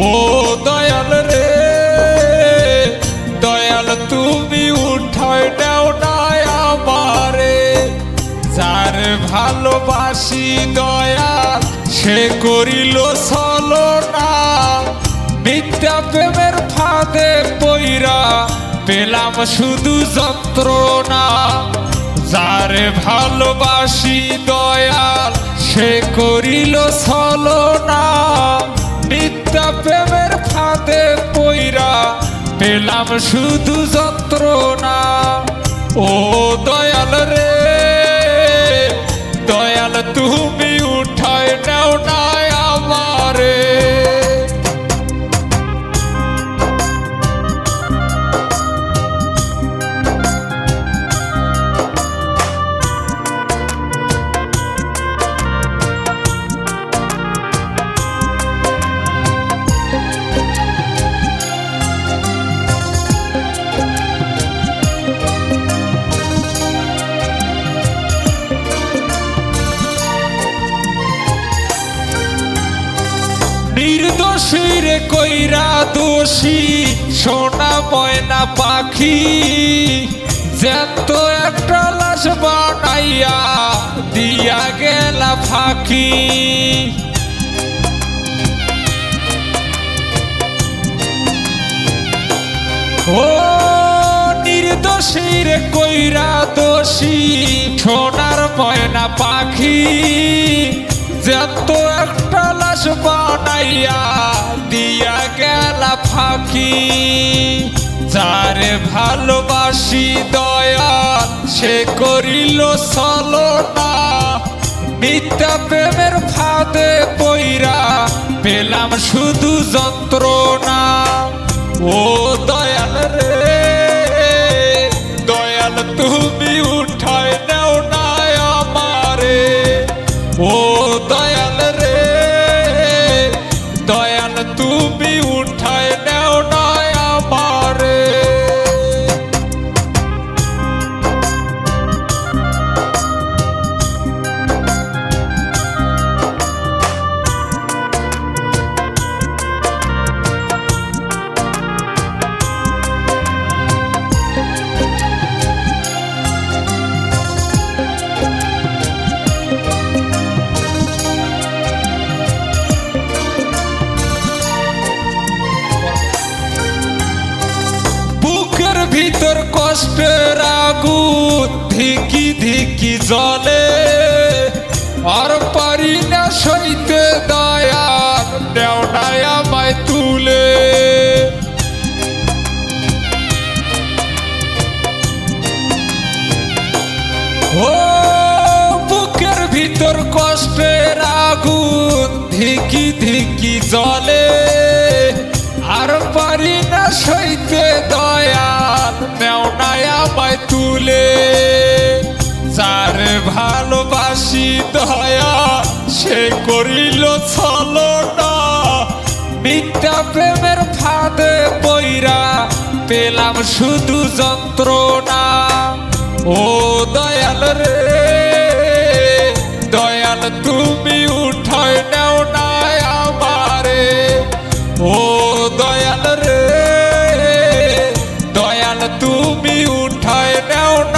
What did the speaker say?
ও দয়াল রে দয়াল তুমি উঠায় নাও না আমারে, যার ভালোবাসি দয়াল সে করিল ছলনা, মিথ্যা প্রেমের ফাঁদে পইরা পেলাম শুধু যন্ত্রণা। যার ভালোবাসি দয়াল সে করিল ছলনা, মিথ্যা প্রেমের ফাঁদে পইরা পেলাম শুধু যন্ত্রণা। ও দয়াল রে দয়াল তুমি উঠায় নাও না আমারে। নির্দোষীর কইরা দোষী সোনা ময়না পাখি, জ্যান্ত একটা লাশ বানাইয়া দিয়া গেলা ফাঁকি। ও নির্দোষীর কইরা দোষী সোনার ময়না পাখি, জ্যান্ত একটা লাশ বানাইয়া দিয়া গেলা ফাঁকি। যারে ভালোবাসি দয়াল সে করিল ছলনা, মিথ্যা প্রেমের ফাঁদে পইরা পেলাম শুধু যন্ত্রণা। ও দয়াল রে দয়াল তুমি উঠায় নাও না আমারে। ও দয়াল রে দয়াল তুমি উঠায় নাও না আমারে। ভিতর কষ্টের আগুন ধিকি ধিকি জ্বলে, আর পারি না সইতে দয়াল নেও না আমায় তুলে। ও বুকের ভিতর কষ্টের আগুন ধিকি ধিকি জ্বলে, আর পারি না সইতে দয়াল নেও না আমায় তুলে। যার ভালোবাসি দয়াল সে করিল ছলনা, মিথ্যা প্রেমের ফাঁদে পইরা পেলাম শুধু যন্ত্রণা। ও দয়াল রে দয়াল তুমি উঠায় নাও না আমারে। ও দয়াল রে দয়াল তুমি উঠায় নাও না